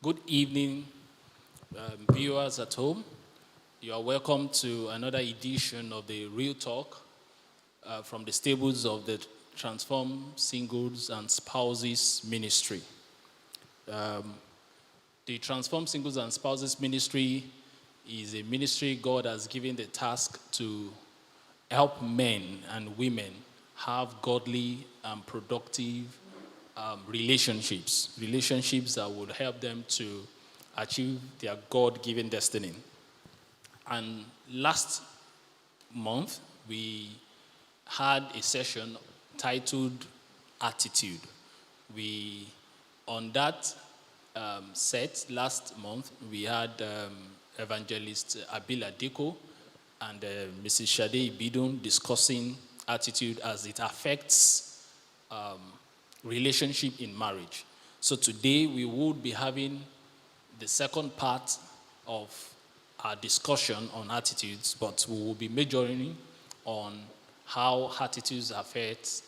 Good evening, viewers at home. You are welcome to another edition of the Real Talk from the stables of the Transform Singles and Spouses Ministry. The Transform Singles and Spouses Ministry is a ministry God has given the task to help men and women have godly and productive relationships that would help them to achieve their God-given destiny. And last month, we had a session titled Attitude. On that set last month, we had evangelist Abila Deko and Mrs. Sade Ibidun discussing attitude as it affects relationship in marriage. So today we would be having the second part of our discussion on attitudes, but we will be majoring on how attitudes affect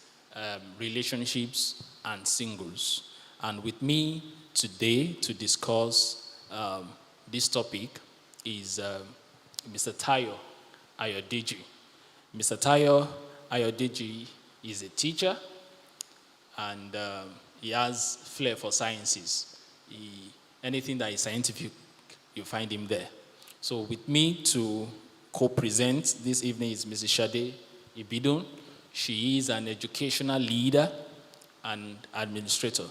relationships and singles. And with me today to discuss this topic is Mr. Tayo Ayodeji. Mr. Tayo Ayodeji is a teacher and he has flair for sciences. Anything that is scientific, you find him there. So with me to co-present this evening is Mrs. Sade Ibidun. She is an educational leader and administrator.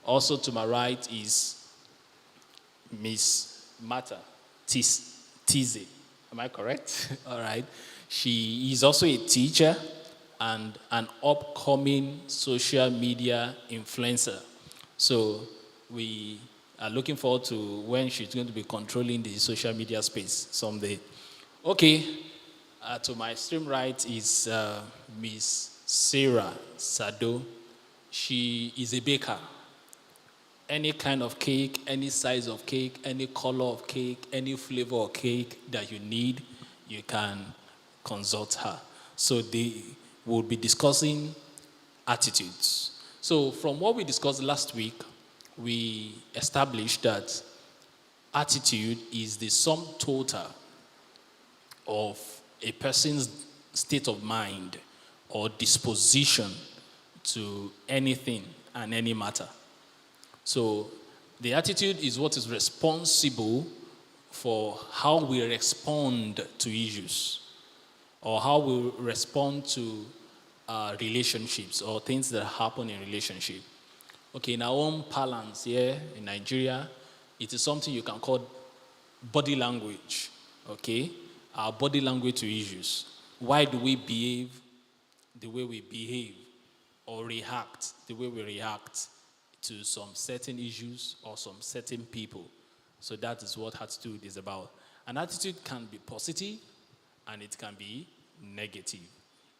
Also to my right is Miss Mata Tizhe. Am I correct? All right. She is also a teacher and an upcoming social media influencer. So we are looking forward to when she's going to be controlling the social media space someday. Okay, to my extreme right is Miss Sarah Tsado. She is a baker. Any kind of cake, any size of cake, any color of cake, any flavor of cake that you need, you can consult her. So they will be discussing attitudes. So from what we discussed last week, we established that attitude is the sum total of a person's state of mind or disposition to anything and any matter. So the attitude is what is responsible for how we respond to issues or how we respond to relationships or things that happen in relationship. Okay, in our own parlance here in Nigeria, it is something you can call body language, okay? Our body language to issues. Why do we behave the way we behave or react the way we react to some certain issues or some certain people? So that is what attitude is about. An attitude can be positive and it can be negative.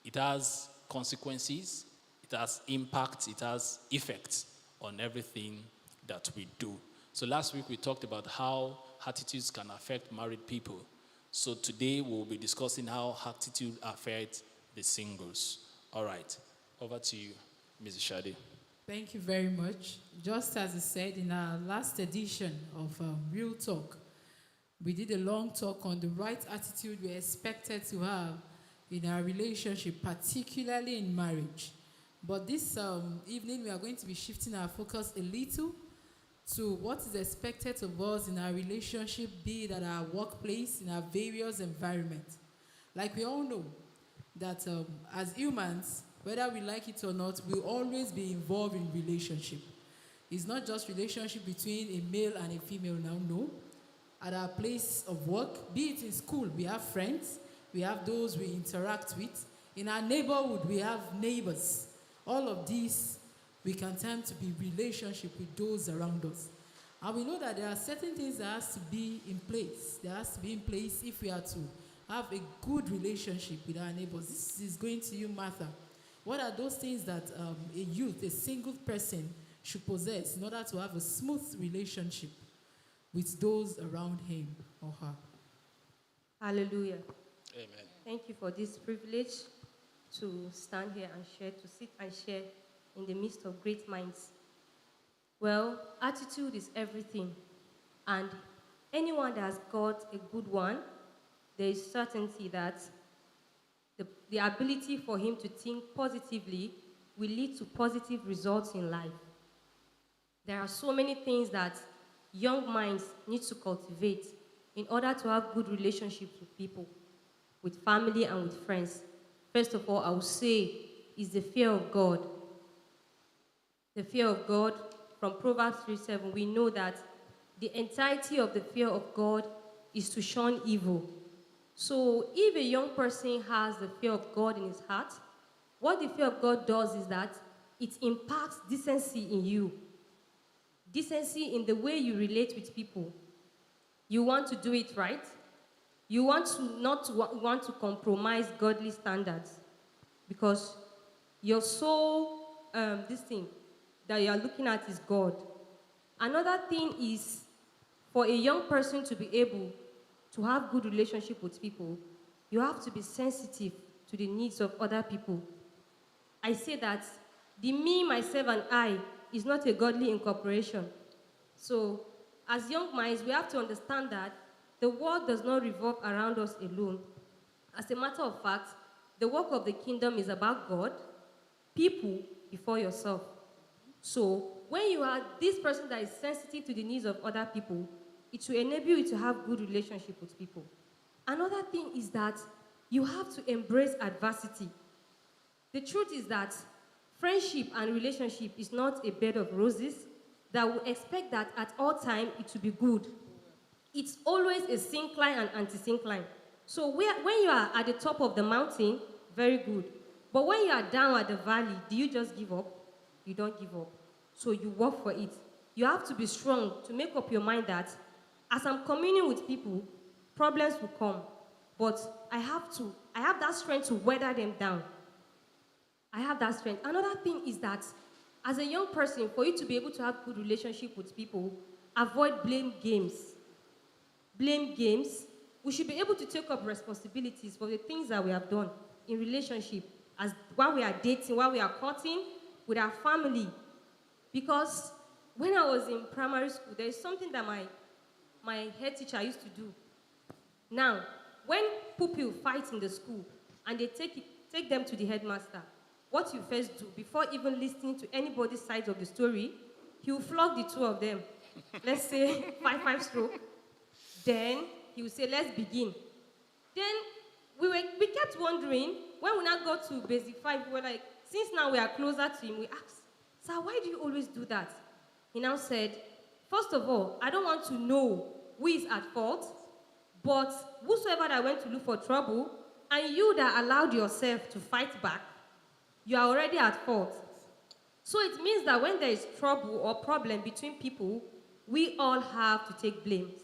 It has consequences, it has impact, it has effects on everything that we do. So last week we talked about how attitudes can affect married people. So today we'll be discussing how attitude affects the singles. All right, over to you, Mrs. Sade. Thank you very much. Just as I said in our last edition of Real Talk, we did a long talk on the right attitude we're expected to have in our relationship, particularly in marriage. But this evening, we are going to be shifting our focus a little to what is expected of us in our relationship, be it at our workplace, in our various environments. Like we all know that as humans, whether we like it or not, we'll always be involved in relationship. It's not just relationship between a male and a female now, no. At our place of work, be it in school, we have friends, we have those we interact with. In our neighborhood, we have neighbors. All of these, we can tend to be relationship with those around us. And we know that there are certain things that has to be in place. There has to be in place if we are to have a good relationship with our neighbors. This is going to you, Martha. What are those things that a youth, a single person should possess in order to have a smooth relationship with those around him or her? Hallelujah. Amen. Thank you for this privilege to stand here and share, to sit and share in the midst of great minds. Well, attitude is everything. And anyone that has got a good one, there is certainty that the ability for him to think positively will lead to positive results in life. There are so many things that young minds need to cultivate in order to have good relationships with people, with family and with friends. First of all, I would say is the fear of God. The fear of God, from Proverbs 3:7, we know that the entirety of the fear of God is to shun evil. So if a young person has the fear of God in his heart, what the fear of God does is that it imparts decency in you. Decency in the way you relate with people. You want to do it right. You want to not want to compromise godly standards because your soul, this thing that you are looking at is God. Another thing is for a young person to be able to have good relationship with people, you have to be sensitive to the needs of other people. I say that the me, myself, and I is not a godly incorporation. So, as young minds, we have to understand that the world does not revolve around us alone. As a matter of fact, the work of the kingdom is about God, people before yourself. So, when you are this person that is sensitive to the needs of other people, it will enable you to have good relationship with people. Another thing is that you have to embrace adversity. The truth is that friendship and relationship is not a bed of roses that will expect that at all time it will be good. It's always a syncline and anti-syncline. So when you are at the top of the mountain, very good. But when you are down at the valley, do you just give up? You don't give up. So you work for it. You have to be strong to make up your mind that as I'm communing with people, problems will come. But I have that strength to weather them down. I have that strength. Another thing is that as a young person, for you to be able to have good relationship with people, avoid blame games. Blame games. We should be able to take up responsibilities for the things that we have done in relationship, as while we are dating, while we are courting, with our family. Because when I was in primary school, there is something that my head teacher used to do. Now, when pupils fight in the school and they take them to the headmaster, what you first do, before even listening to anybody's side of the story, he will flog the two of them. Let's say 5-5 stroke. Then he will say, let's begin. Then we kept wondering, when we now got to basic 5, we were like, since now we are closer to him, we asked, sir, why do you always do that? He now said, first of all, I don't want to know who is at fault, but whosoever that went to look for trouble, and you that allowed yourself to fight back, you are already at fault. So it means that when there is trouble or problem between people, we all have to take blames.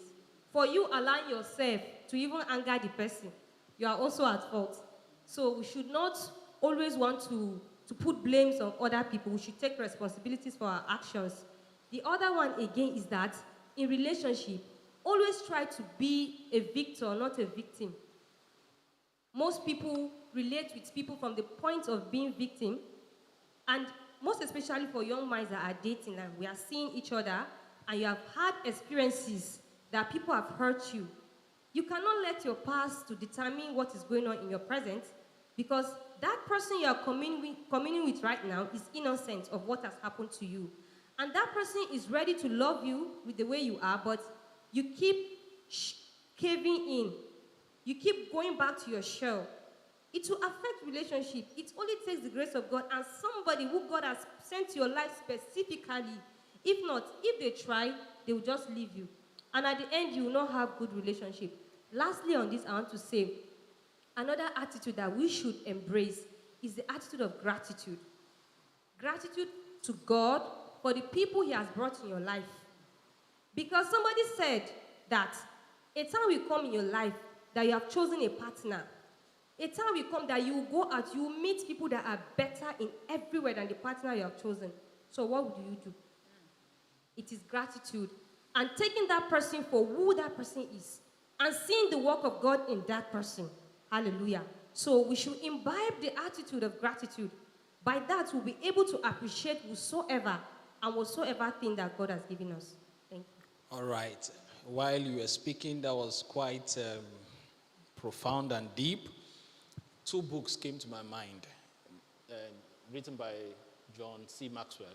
For you allowing yourself to even anger the person, you are also at fault. So we should not always want to put blames on other people. We should take responsibilities for our actions. The other one again is that in relationship, always try to be a victor, not a victim. Most people relate with people from the point of being victim, and most especially for young minds that are dating and we are seeing each other and you have had experiences that people have hurt you. You cannot let your past to determine what is going on in your present, because that person you are communing with right now is innocent of what has happened to you. And that person is ready to love you with the way you are, but you keep caving in. You keep going back to your shell. It will affect relationship. It only takes the grace of God and somebody who God has sent to your life specifically. If not, if they try, they will just leave you. And at the end, you will not have good relationship. Lastly on this, I want to say, another attitude that we should embrace is the attitude of gratitude. Gratitude to God for the people he has brought in your life. Because somebody said that a time will come in your life that you have chosen a partner. A time will come that you will go out, you will meet people that are better in everywhere than the partner you have chosen. So what would you do? It is gratitude. And taking that person for who that person is. And seeing the work of God in that person. Hallelujah. So we should imbibe the attitude of gratitude. By that, we'll be able to appreciate whosoever and whatsoever thing that God has given us. Thank you. All right. while you were speaking, that was quite profound and deep. Two books came to my mind, uh, written by John C. Maxwell.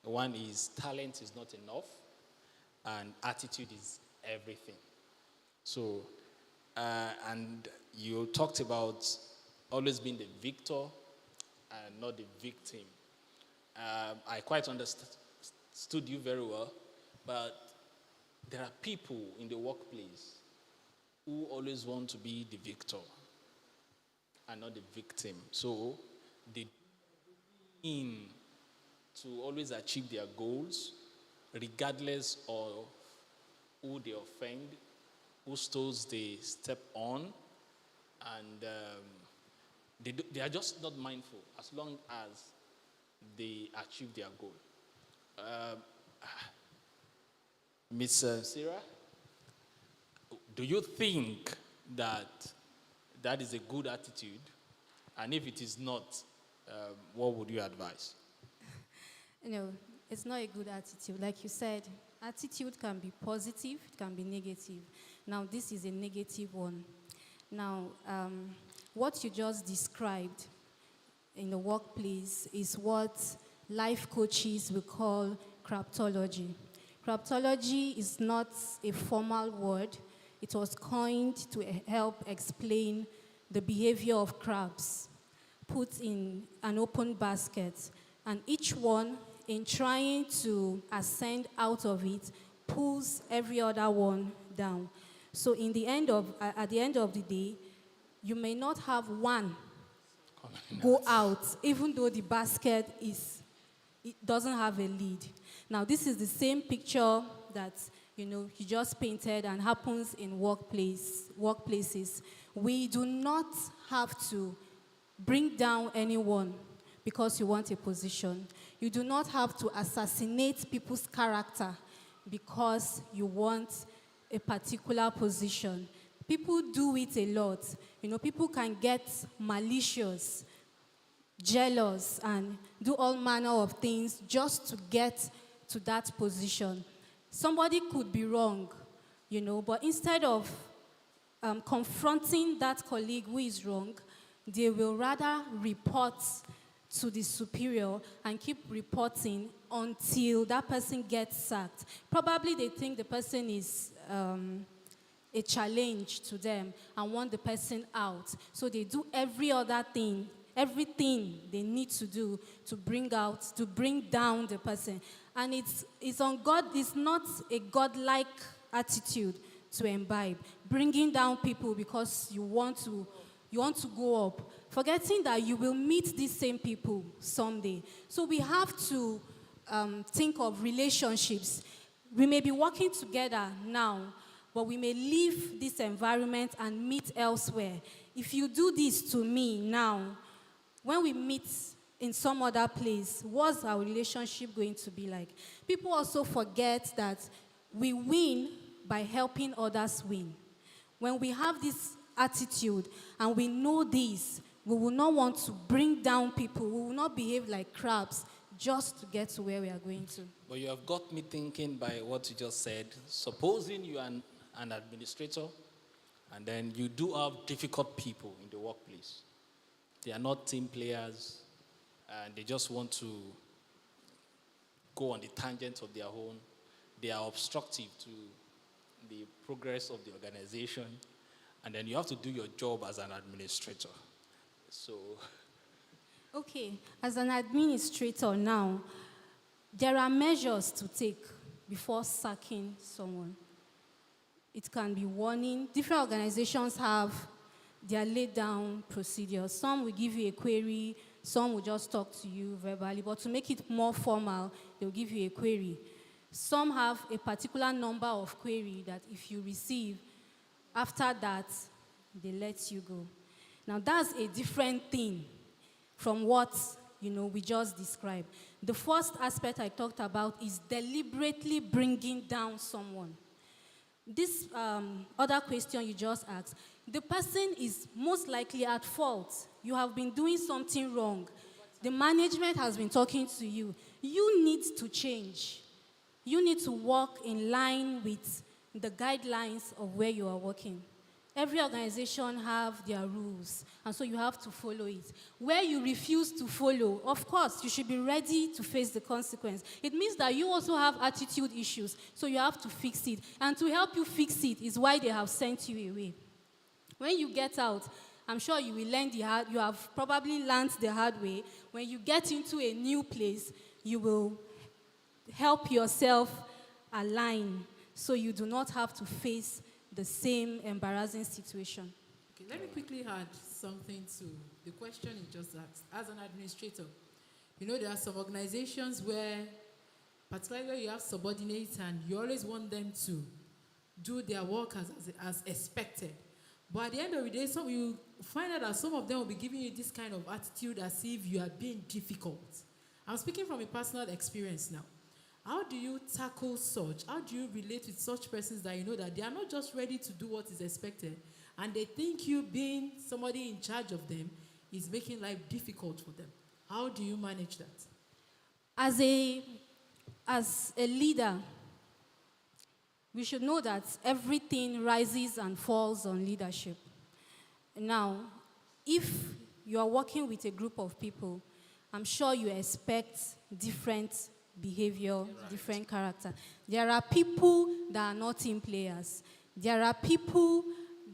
One is Talent is Not Enough, and Attitude is Everything. So, and you talked about always being the victor and not the victim. I quite understood you very well, but there are people in the workplace who always want to be the victor and not the victim. So they in to always achieve their goals, regardless of who they offend, whose toes they step on, and they are just not mindful as long as they achieve their goal. Miss Sarah, do you think that that is a good attitude? And if it is not, what would you advise? No, it's not a good attitude. Like you said, attitude can be positive, it can be negative. Now, this is a negative one. Now, what you just described in the workplace is what life coaches will call craptology. Craptology is not a formal word. It was coined to help explain the behavior of crabs put in an open basket, and each one, in trying to ascend out of it, pulls every other one down. So at the end of the day, you may not have one go out, even though the basket it doesn't have a lid. Now, this is the same picture that you just painted and happens in workplaces. We do not have to bring down anyone because you want a position. You do not have to assassinate people's character because you want a particular position. People do it a lot. People can get malicious, jealous, and do all manner of things just to get to that position. Somebody could be wrong, but instead of confronting that colleague who is wrong, they will rather report to the superior and keep reporting until that person gets sacked. Probably they think the person is a challenge to them and want the person out. So they do everything they need to do to bring down the person. And it's on God. It's not a godlike attitude to imbibe, bringing down people because you want to go up, forgetting that you will meet these same people someday. So we have to think of relationships. We may be working together now, but we may leave this environment and meet elsewhere. If you do this to me now, when we meet in some other place, what's our relationship going to be like? People also forget that we win by helping others win. When we have this attitude and we know this, we will not want to bring down people. We will not behave like crabs just to get to where we are going to. But you have got me thinking by what you just said. Supposing you are an administrator, and then you do have difficult people in the workplace. They are not team players, and they just want to go on the tangent of their own. They are obstructive to the progress of the organization, and then you have to do your job as an administrator. So, okay, as an administrator now, there are measures to take before sacking someone. It can be warning. Different organizations have their laid down procedures. Some will give you a query, some will just talk to you verbally, but to make it more formal, they'll give you a query. Some have a particular number of query that if you receive, after that, they let you go. Now, that's a different thing from what we just described. The first aspect I talked about is deliberately bringing down someone. This other question you just asked, the person is most likely at fault. You have been doing something wrong. The management has been talking to you. You need to change. You need to walk in line with the guidelines of where you are working. Every organization have their rules, and so you have to follow it. Where you refuse to follow, of course, you should be ready to face the consequence. It means that you also have attitude issues, so you have to fix it. And to help you fix it is why they have sent you away. When you get out, I'm sure you will learn you have probably learned the hard way. When you get into a new place, you will help yourself align so you do not have to face the same embarrassing situation. Okay, let me quickly add something to the question you just asked. As an administrator, you know there are some organizations where, particularly you have subordinates and you always want them to do their work as expected. But at the end of the day, you find out that some of them will be giving you this kind of attitude as if you are being difficult. I'm speaking from a personal experience now. How do you tackle such? How do you relate with such persons that you know that they are not just ready to do what is expected, and they think you being somebody in charge of them is making life difficult for them? How do you manage that? As a leader, we should know that everything rises and falls on leadership. Now, if you are working with a group of people, I'm sure you expect different behavior, different character. There are people that are not team players. There are people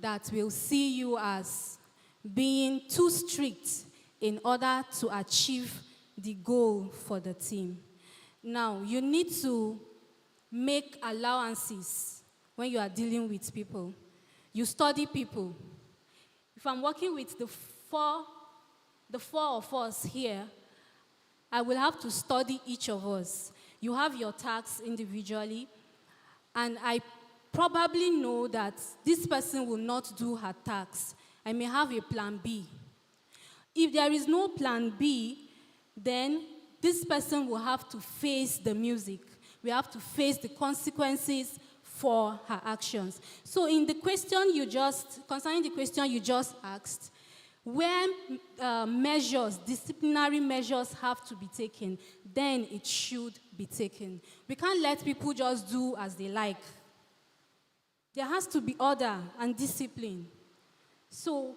that will see you as being too strict in order to achieve the goal for the team. Now, you need to make allowances when you are dealing with people. You study people. If I'm working with the four of us here, I will have to study each of us. You have your tasks individually, and I probably know that this person will not do her tasks. I may have a plan B. If there is no plan B, then this person will have to face the music. We have to face the consequences for her actions. So concerning the question you just asked, where disciplinary measures have to be taken, then it should be taken. We can't let people just do as they like. There has to be order and discipline. So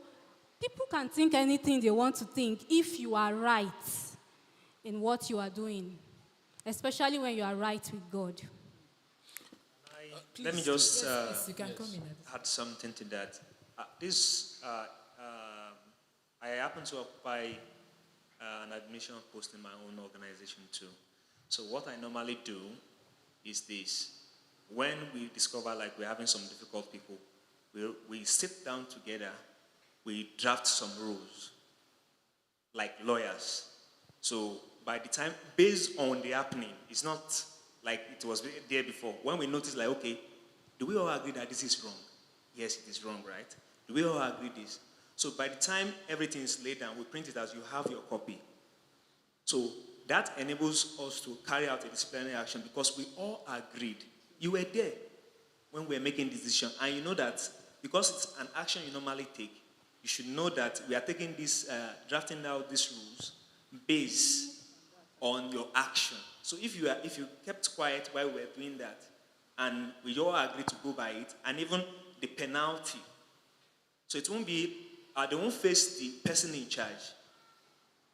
people can think anything they want to think if you are right in what you are doing, especially when you are right with God. Let me just you can come in. add something to that. I happen to occupy an admission post in my own organization too. So what I normally do is this. When we discover like we're having some difficult people, we sit down together, we draft some rules, like lawyers. So by the time, based on the happening, it's not like it was there before. When we notice like, okay, do we all agree that this is wrong? Yes, it is wrong, right? Do we all agree this? So by the time everything is laid down, we print it as you have your copy. So that enables us to carry out a disciplinary action because we all agreed. You were there when we were making this decision. And you know that because it's an action you normally take, you should know that we are taking this, drafting out these rules based on your action. So if you kept quiet while we were doing that, and we all agreed to go by it, and even the penalty. So it won't be, they won't face the person in charge.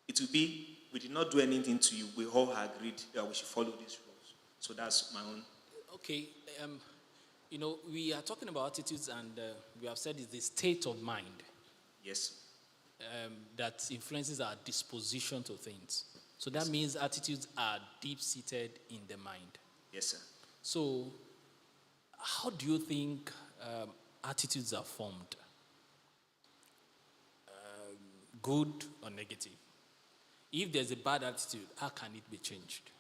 It will be, we did not do anything to you. We all agreed that we should follow these rules. So that's my own. Okay, we are talking about attitudes, and we have said it's the state of mind. Yes. That influences our disposition to things. So that means attitudes are deep-seated in the mind. Yes, sir. So how do you think attitudes are formed? Good or negative? If there's a bad attitude, how can it be changed?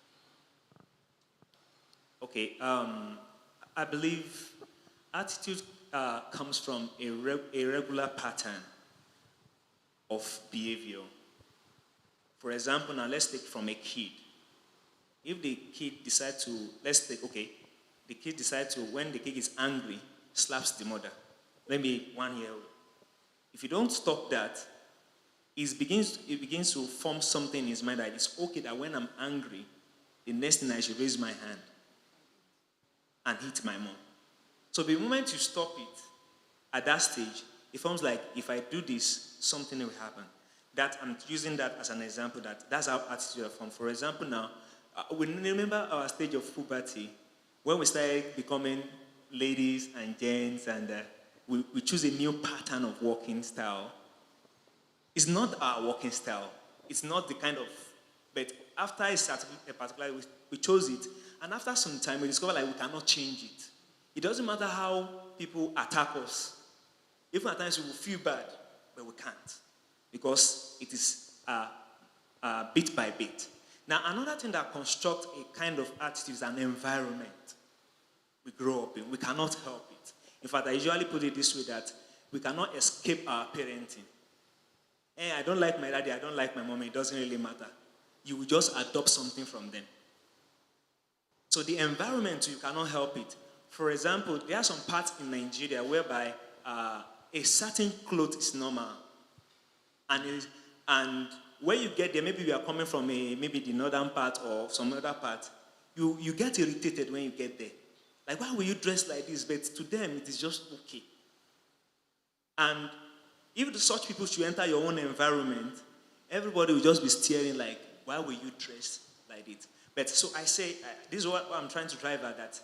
Okay, I believe attitude comes from a regular pattern of behavior. For example, now let's take from a kid. If the kid decides to, the kid decides to, when the kid is angry, slaps the mother, maybe 1 year old. If you don't stop that, it begins to form something in his mind that it's okay that when I'm angry, the next thing I should raise my hand and hit my mom. So the moment you stop it, at that stage, it forms like, if I do this, something will happen. That I'm using that as an example, that's how attitude forms. For example, now, we remember our stage of puberty, when we started becoming ladies and gents, and we choose a new pattern of walking style. It's not our walking style. It's not the kind of, but after a particular, we chose it, and after some time, we discover like we cannot change it. It doesn't matter how people attack us. Even at times we will feel bad, but we can't, because it is bit by bit. Now, another thing that constructs a kind of attitude is an environment we grow up in. We cannot help it. In fact, I usually put it this way, that we cannot escape our parenting. I don't like my daddy, I don't like my mom, it doesn't really matter. You will just adopt something from them. So the environment, you cannot help it. For example, there are some parts in Nigeria whereby a certain cloth is normal. And when you get there, maybe you are coming from maybe the northern part or some other part, you get irritated when you get there. Like, why will you dress like this? But to them, it is just okay. And if such people should enter your own environment, everybody will just be staring like, why will you dress like it? But so I say, this is what I'm trying to drive at, that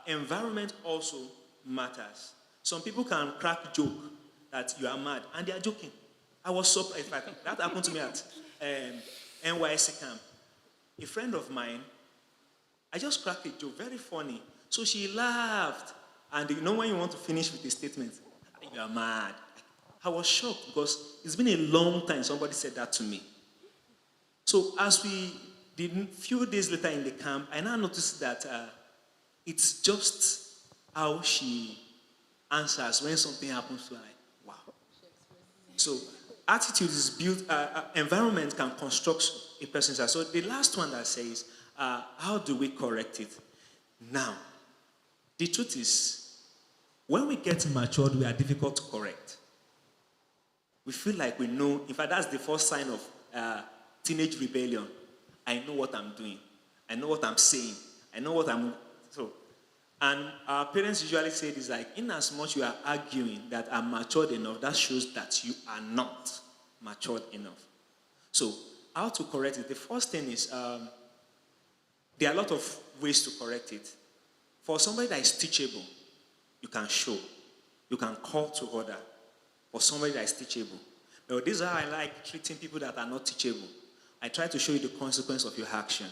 environment also matters. Some people can crack joke that you are mad, and they are joking. I was surprised. In fact, that happened to me at NYC camp. A friend of mine, I just cracked a joke, very funny. So she laughed. And you know when you want to finish with a statement, you are mad. I was shocked because it's been a long time somebody said that to me. So as we did a few days later in the camp, I now noticed that it's just how she answers when something happens to her. Wow. So attitude is built, environment can construct a person's attitude. So the last one that says, how do we correct it? Now, the truth is, when we get matured, we are difficult to correct. We feel like we know. In fact, that's the first sign of teenage rebellion. I know what I'm doing. I know what I'm saying. I know what I'm... So, and our parents usually say this, like, in as much you are arguing that I'm matured enough, that shows that you are not matured enough. So, how to correct it? The first thing is, there are a lot of ways to correct it. For somebody that is teachable, you can show. You can call to order. For somebody that is teachable. But this is how I like treating people that are not teachable. I try to show you the consequence of your action.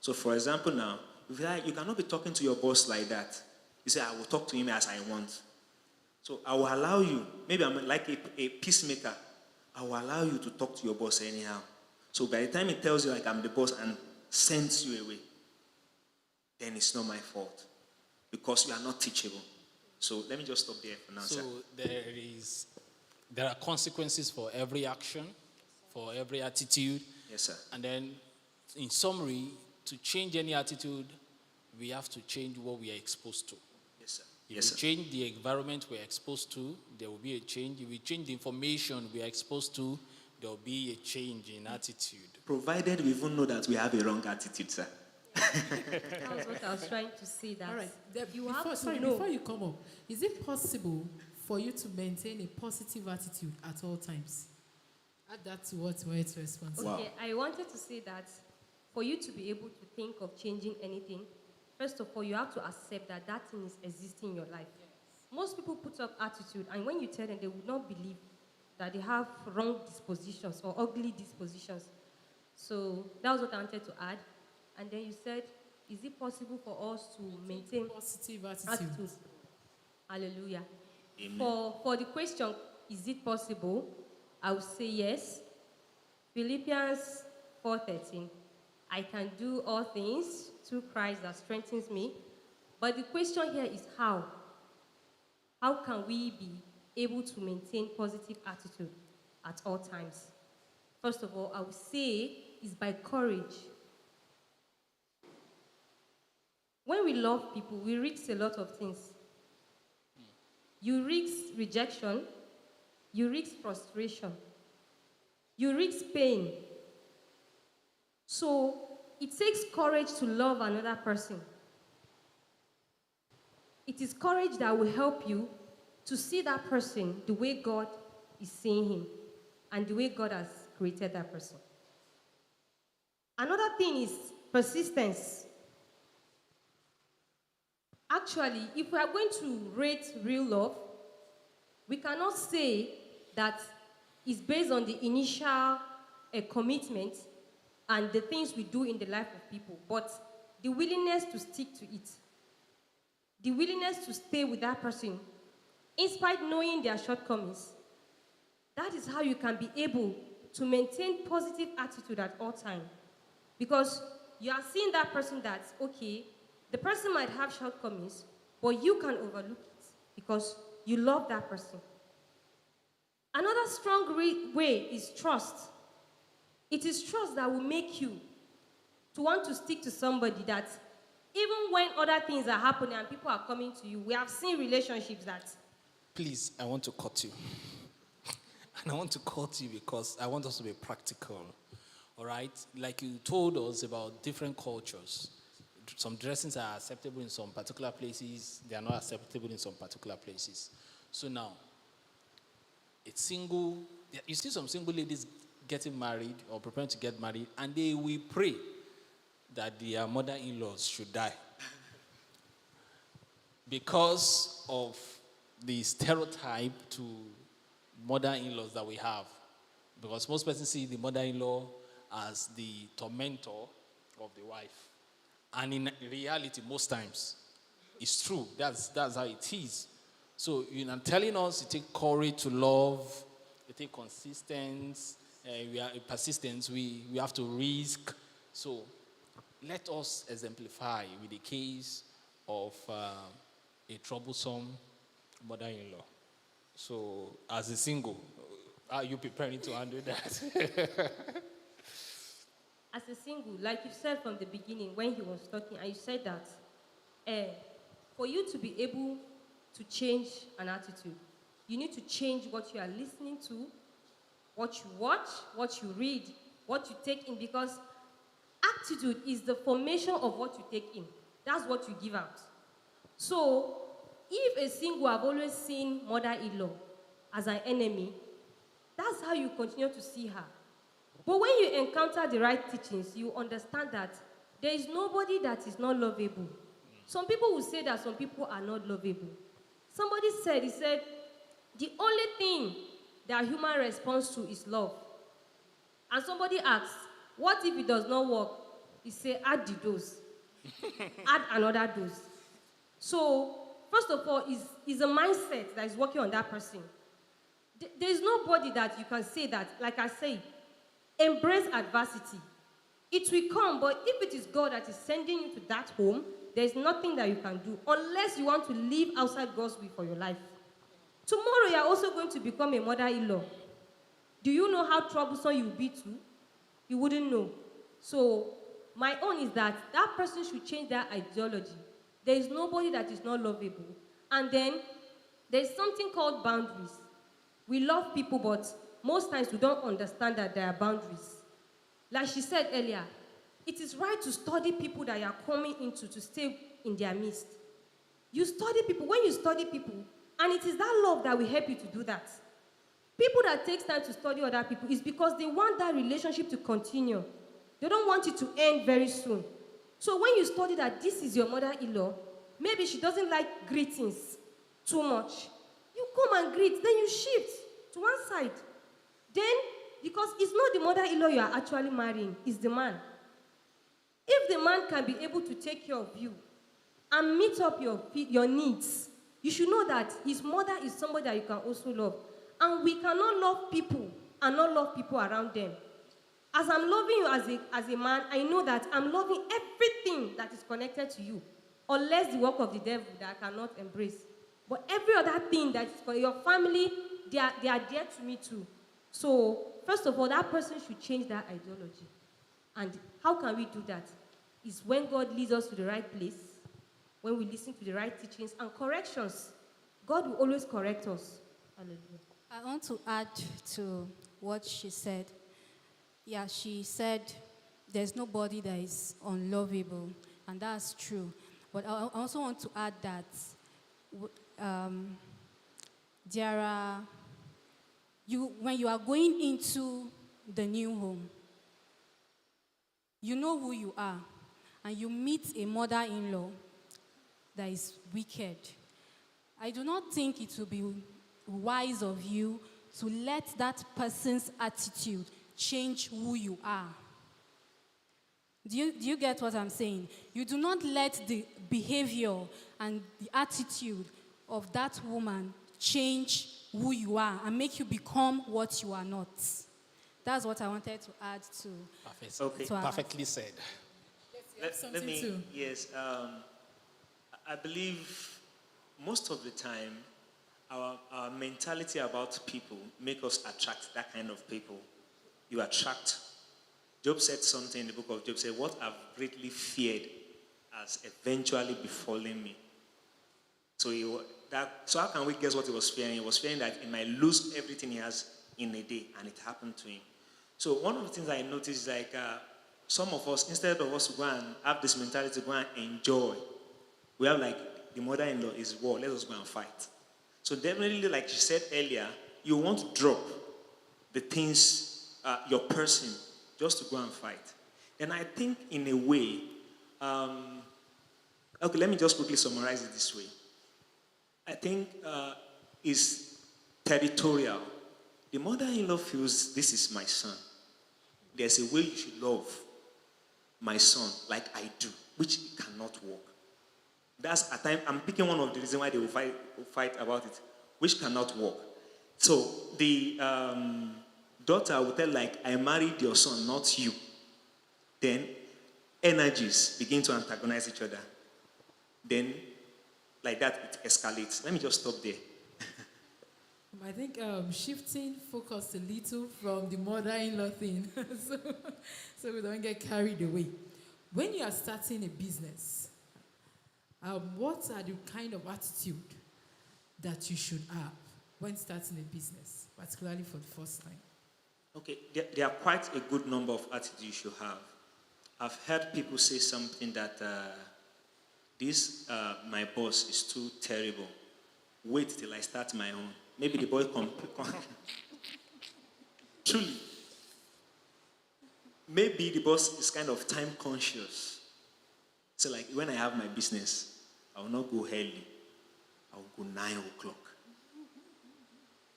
So, for example, now, if you cannot be talking to your boss like that. You say, I will talk to him as I want. So, I will allow you. Maybe I'm like a peacemaker. I will allow you to talk to your boss anyhow. So, by the time he tells you, like, I'm the boss and sends you away, then it's not my fault. Because you are not teachable. So, let me just stop there for now, So sir. there are consequences for every action, for every attitude. Yes, sir. And then, in summary, to change any attitude, we have to change what we are exposed to. Yes, sir. If Yes, we sir. change the environment we're exposed to, there will be a change. If we change the information we are exposed to, there will be a change in attitude. Provided we even know that we have a wrong attitude, sir. That was what I was trying to say. That All right. you have to know. Before you come up, is it possible for you to maintain a positive attitude at all times? Add that to what you to respond to. Wow. Okay, I wanted to say that for you to be able to think of changing anything, first of all, you have to accept that that thing is existing in your life. Yes. Most people put up attitude, and when you tell them, they would not believe that they have wrong dispositions or ugly dispositions. So that was what I wanted to add. And then you said, is it possible for us to maintain Positive attitude. Hallelujah. Amen. For the question, is it possible? I would say yes. Philippians 4:13. I can do all things through Christ that strengthens me. But the question here is how? How can we be able to maintain positive attitude at all times? First of all, I would say is by courage. When we love people, we risk a lot of things. You risk rejection, you risk frustration, you risk pain. So it takes courage to love another person. It is courage that will help you to see that person the way God is seeing him and the way God has created that person. Another thing is persistence. Actually, if we are going to rate real love, we cannot say that it's based on the initial commitment and the things we do in the life of people, but the willingness to stick to it, the willingness to stay with that person, in spite knowing their shortcomings. That is how you can be able to maintain positive attitude at all times. Because you are seeing that person that's okay, the person might have shortcomings, but you can overlook it because you love that person. Another strong way is trust. It is trust that will make you to want to stick to somebody that even when other things are happening and people are coming to you, we have seen relationships that... Please, I want to cut you. And I want to cut you because I want us to be practical. All right? Like you told us about different cultures. Some dressings are acceptable in some particular places. They are not acceptable in some particular places. So now, it's single. You see some single ladies getting married or preparing to get married, and they will pray that their mother-in-laws should die because of the stereotype to mother-in-laws that we have. Because most persons see the mother-in-law as the tormentor of the wife. And in reality, most times, it's true. That's how it is. So you're not telling us you take courage to love, you take persistence, we have to risk. So let us exemplify with the case of a troublesome mother-in-law. So as a single, are you preparing to handle that? As a single, like you said from the beginning when he was talking, and you said that for you to be able to change an attitude, you need to change what you are listening to, what you watch, what you read, what you take in, because attitude is the formation of what you take in. That's what you give out. So if a single have always seen mother-in-law as an enemy, that's how you continue to see her. But when you encounter the right teachings, you understand that there is nobody that is not lovable. Some people will say that some people are not lovable. Somebody said, the only thing that human responds to is love. And somebody asks, what if it does not work? He said, add the dose. Add another dose. So, first of all, is a mindset that is working on that person. There is nobody that you can say that, like I say, embrace adversity. It will come, but if it is God that is sending you to that home, there is nothing that you can do unless you want to live outside God's will for your life. Tomorrow, you are also going to become a mother-in-law. Do you know how troublesome you will be too? You wouldn't know. So, my own is that person should change their ideology. There is nobody that is not lovable. And then, there is something called boundaries. We love people, but most times we don't understand that there are boundaries. Like she said earlier, it is right to study people that you are coming into to stay in their midst. You study people. When you study people, and it is that love that will help you to do that. People that takes time to study other people is because they want that relationship to continue. They don't want it to end very soon. So when you study that this is your mother-in-law, maybe she doesn't like greetings too much. You come and greet, then you shift to one side. Then, because it's not the mother-in-law you are actually marrying, it's the man. If the man can be able to take care of you and meet up your needs, you should know that his mother is somebody that you can also love. And we cannot love people and not love people around them. As I'm loving you as a man, I know that I'm loving everything that is connected to you, unless the work of the devil that I cannot embrace. But every other thing that is for your family, they are dear to me too. So, first of all, that person should change that ideology. And how can we do that? It's when God leads us to the right place, when we listen to the right teachings and corrections. God will always correct us. Hallelujah. I want to add to what she said. Yeah, she said there's nobody that is unlovable, and that's true. But I also want to add that there are, when you are going into the new home, you know who you are, and you meet a mother-in-law that is wicked. I do not think it will be wise of you to let that person's attitude change who you are. Do you get what I'm saying? You do not let the behavior and the attitude of that woman change who you are and make you become what you are not. That's what I wanted to add to. Okay. to our- Perfectly said. Let me, yes, I believe most of the time our mentality about people make us attract that kind of people. You attract. Job said something in the book of Job, said, what I've greatly feared has eventually befallen me. So how can we guess what he was fearing? He was fearing that he might lose everything he has in a day, and it happened to him. So one of the things I noticed, like some of us, instead of us to go and have this mentality to go and enjoy, we have like, the mother-in-law is war, let us go and fight. So definitely, like you said earlier, you want to drop the things, your person, just to go and fight. And I think in a way, okay, let me just quickly summarize it this way. I think is territorial. The mother-in-law feels, this is my son. There's a way you should love my son like I do, which cannot work. That's at time, I'm picking one of the reasons why they will fight about it, which cannot work. So the daughter will tell, like, I married your son, not you. Then energies begin to antagonize each other. Then, like that, it escalates. Let me just stop there. I think shifting focus a little from the mother-in-law thing, so we don't get carried away. When you are starting a business, what are the kind of attitude that you should have when starting a business, particularly for the first time? Okay, there are quite a good number of attitudes you should have. I've heard people say something that my boss is too terrible. Wait till I start my own. Maybe the boy truly. Maybe the boss is kind of time conscious. So like when I have my business, I will not go early. I will go 9 o'clock.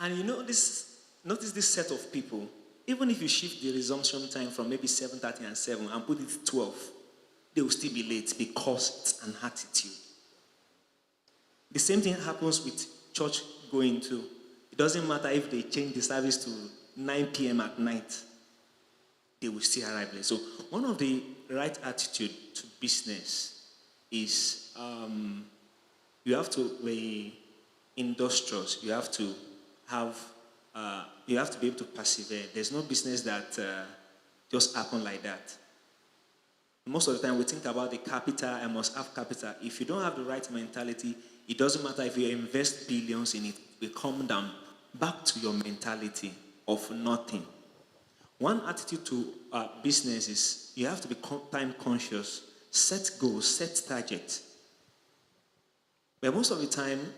And notice this set of people, even if you shift the resumption time from maybe 7:30 and 7 and put it 12, they will still be late because it's an attitude. The same thing happens with church going too. It doesn't matter if they change the service to 9 p.m. at night, they will still arrive late. So one of the right attitude to business is you have to be industrious. You have to be able to persevere. There's no business that just happen like that. Most of the time we think about the capital, I must have capital. If you don't have the right mentality, it doesn't matter if you invest billions in it, it will come down back to your mentality of nothing. One attitude to business is you have to be time conscious, set goals, set targets. But most of the time,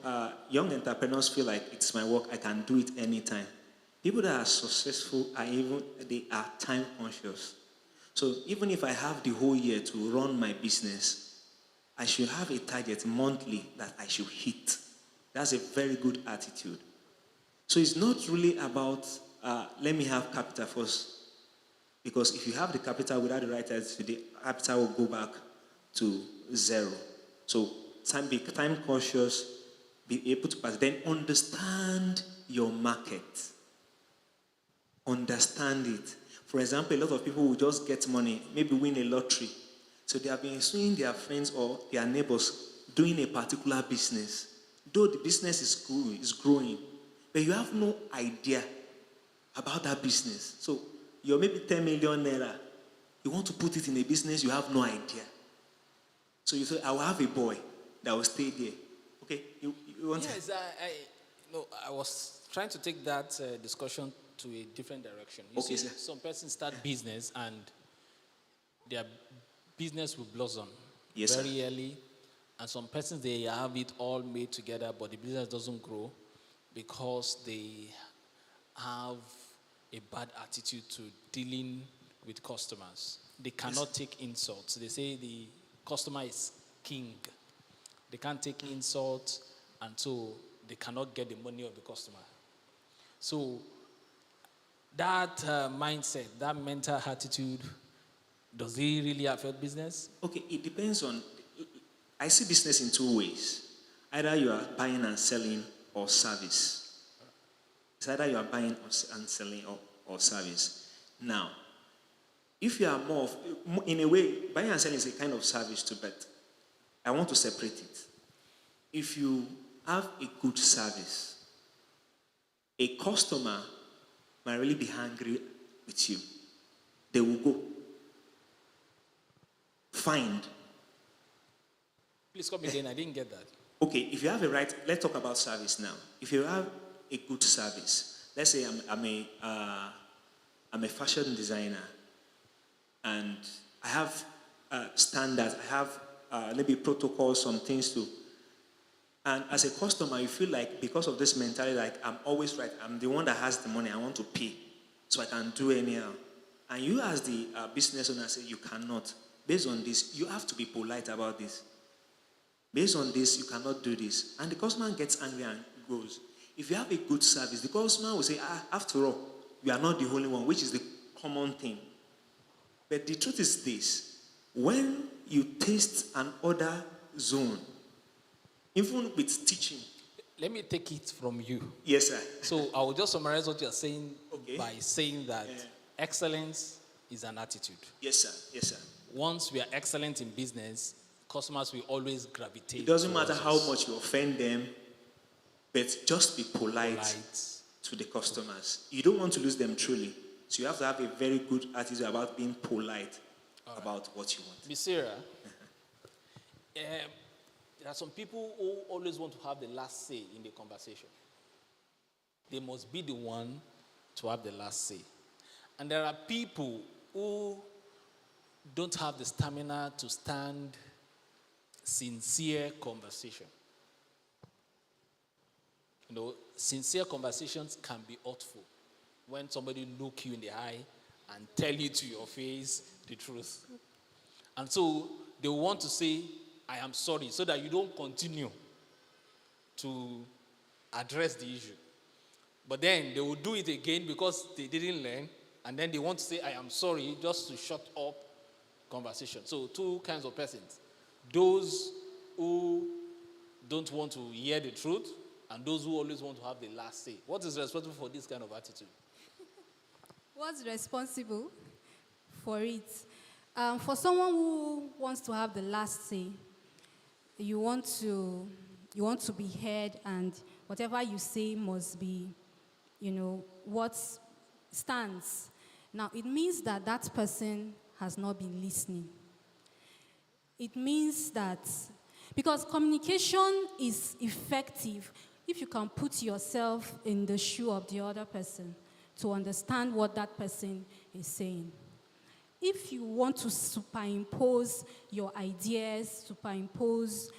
young entrepreneurs feel like it's my work, I can do it anytime. People that are successful they are time conscious. So even if I have the whole year to run my business, I should have a target monthly that I should hit. That's a very good attitude. So it's not really about, let me have capital first. Because if you have the capital without the right attitude, the capital will go back to zero. So be time conscious, be able to pass. Then understand your market. Understand it. For example, a lot of people will just get money, maybe win a lottery. So they have been seeing their friends or their neighbors doing a particular business. Though the business is growing, but you have no idea about that business. So you're maybe 10 million naira. You want to put it in a business, you have no idea. So you say, I will have a boy that will stay there. Okay, you want Yes, I was trying to take that discussion to a different direction. You Okay, see, sir. some persons start business and their business will blossom Yes, very sir. early, And some persons, they have it all made together, but the business doesn't grow because they have a bad attitude to dealing with customers. They cannot take insults. They say the customer is king. They can't take insults, and so they cannot get the money of the customer. So that mindset, that mental attitude, does it really affect business? Okay, it depends on. I see business in two ways. Either you are buying and selling or service. It's either you are buying and selling or service. Now, if you are in a way, buying and selling is a kind of service too, but I want to separate it. If you have a good service, a customer might really be angry with you. They will go find. Please come again, I didn't get that. Okay, if you have a right, let's talk about service now. If you have a good service, let's say I'm a fashion designer, and I have standards, I have maybe protocols, some things to. And as a customer, you feel like because of this mentality, like I'm always right, I'm the one that has the money, I want to pay, so I can do anyhow. And you as the business owner say you cannot. Based on this, you have to be polite about this. Based on this, you cannot do this. And the customer gets angry and goes. If you have a good service, the customer will say, after all, you are not the only one, which is the common thing. But the truth is this. When you taste an order zone, even with teaching. Let me take it from you. Yes, sir. So I will just summarize what you're saying Okay. by saying that excellence is an attitude. Yes, sir. Yes, sir. Once we are excellent in business, customers will always gravitate. It doesn't matter towards how us. much you offend them, but just be polite to the customers. You don't want to lose them truly. So you have to have a very good attitude about being polite about what you want. Miss Sarah, there are some people who always want to have the last say in the conversation. They must be the one to have the last say. And there are people who don't have the stamina to stand sincere conversation. You know, sincere conversations can be hurtful when somebody look you in the eye and tell you to your face the truth. And so they want to say, I am sorry, so that you don't continue to address the issue. But then they will do it again because they didn't learn, and then they want to say, I am sorry, just to shut up conversation. So two kinds of persons. Those who don't want to hear the truth, and those who always want to have the last say. What is responsible for this kind of attitude? What's responsible for it? For someone who wants to have the last say, you want to be heard, and whatever you say must be, what stands. Now, it means that that person has not been listening. It means that, because communication is effective if you can put yourself in the shoe of the other person to understand what that person is saying. If you want to superimpose your ideas, superimpose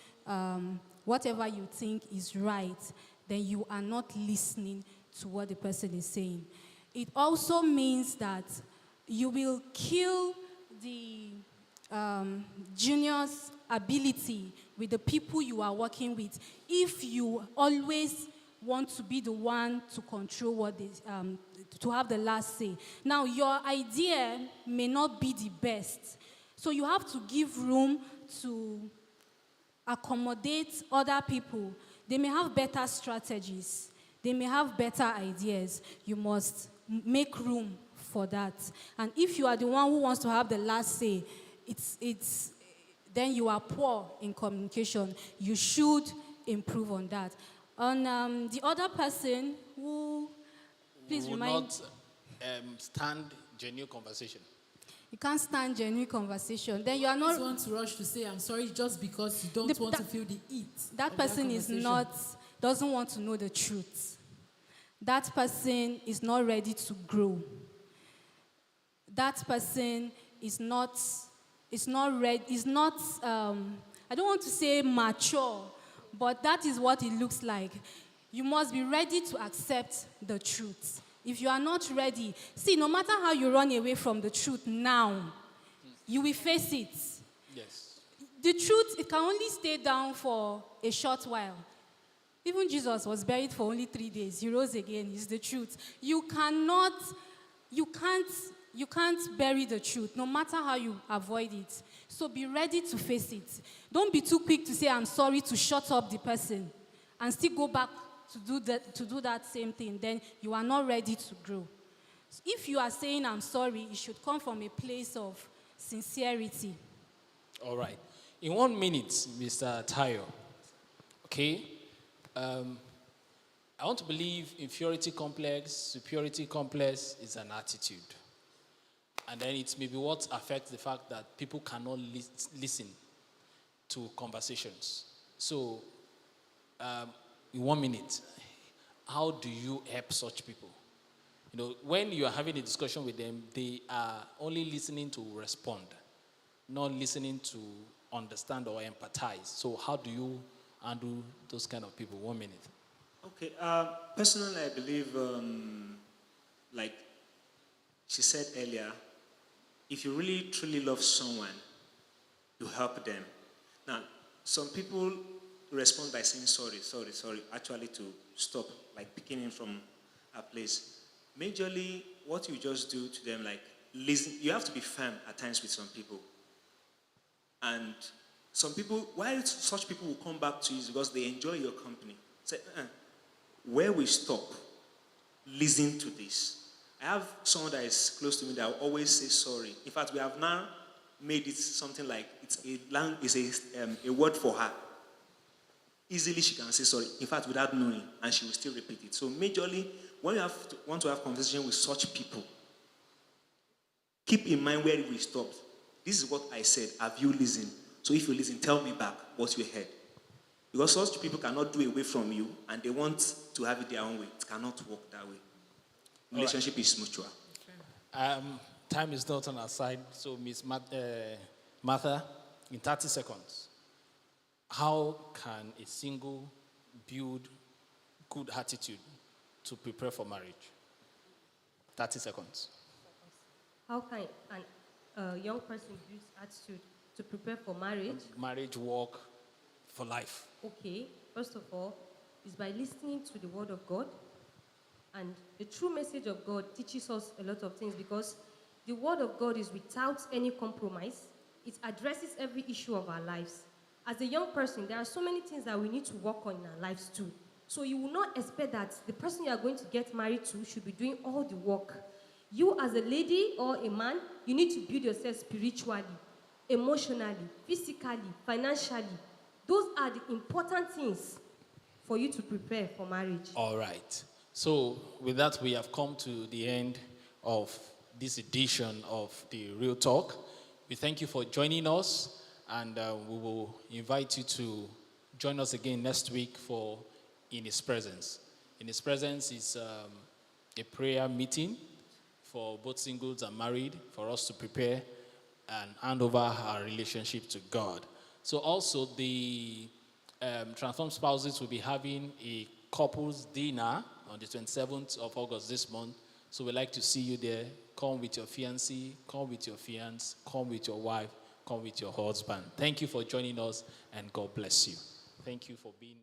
whatever you think is right, then you are not listening to what the person is saying. It also means that you will kill the junior's ability with the people you are working with if you always want to be the one to control what they, to have the last say. Now, your idea may not be the best, so you have to give room to accommodate other people. They may have better strategies. They may have better ideas. You must make room for that. And if you are the one who wants to have the last say, then you are poor in communication. You should improve on that. On the other person who, please will remind. not stand genuine conversation. You can't stand genuine conversation. Then you are not. You want to rush to say I'm sorry just because you don't want to feel the heat. That person is not, doesn't want to know the truth. That person is not ready to grow. That person is not I don't want to say mature, but that is what it looks like. You must be ready to accept the truth. If you are not ready, see, no matter how you run away from the truth now, you will face it. Yes. The truth, it can only stay down for a short while. Even Jesus was buried for only 3 days. He rose again. It's the truth. You can't bury the truth, no matter how you avoid it. So be ready to face it. Don't be too quick to say, I'm sorry, to shut up the person and still go back to do that same thing. Then you are not ready to grow. So if you are saying, I'm sorry, it should come from a place of sincerity. All right. In 1 minute, Mr. Tayo, okay, I want to believe inferiority complex, superiority complex is an attitude. And then it's maybe what affects the fact that people cannot listen to conversations. So, in 1 minute, how do you help such people? You know, when you are having a discussion with them, they are only listening to respond, not listening to understand or empathize. So how do you handle those kind of people? 1 minute. Okay. Personally, I believe, like she said earlier, if you really truly love someone, you help them. Now, some people respond by saying sorry, actually to stop, like beginning from a place. Majorly, what you just do to them, like listen, you have to be firm at times with some people. And some people, why such people will come back to you is because they enjoy your company. Say, where we stop, listen to this. I have someone that is close to me that will always say sorry. In fact, we have now made it something like it's a word for her. Easily she can say sorry, in fact, without knowing, and she will still repeat it. So majorly, when you want to have conversation with such people, keep in mind where we stopped. This is what I said. Have you listened? So if you listen, tell me back what you heard. Because such people cannot do away from you, and they want to have it their own way. It cannot work that way. Relationship is mutual. Time is not on our side, so Miss Martha, in 30 seconds, how can a single build good attitude to prepare for marriage? 30 seconds. How can a young person build attitude to prepare for marriage? Marriage, work, for life. Okay, first of all, is by listening to the word of God. And the true message of God teaches us a lot of things because the word of God is without any compromise. It addresses every issue of our lives. As a young person, there are so many things that we need to work on in our lives too. So you will not expect that the person you are going to get married to should be doing all the work. You as a lady or a man, you need to build yourself spiritually, emotionally, physically, financially. Those are the important things for you to prepare for marriage. All right. So with that, we have come to the end of this edition of the Real Talk. We thank you for joining us, and we will invite you to join us again next week for In His Presence. In His Presence is a prayer meeting for both singles and married, for us to prepare and hand over our relationship to God. So also the Transformed Spouses will be having a couples dinner on the 27th of August this month. So we'd like to see you there. Come with your fiancé, come with your fiancé, come with your wife, come with your husband. Thank you for joining us, and God bless you. Thank you for being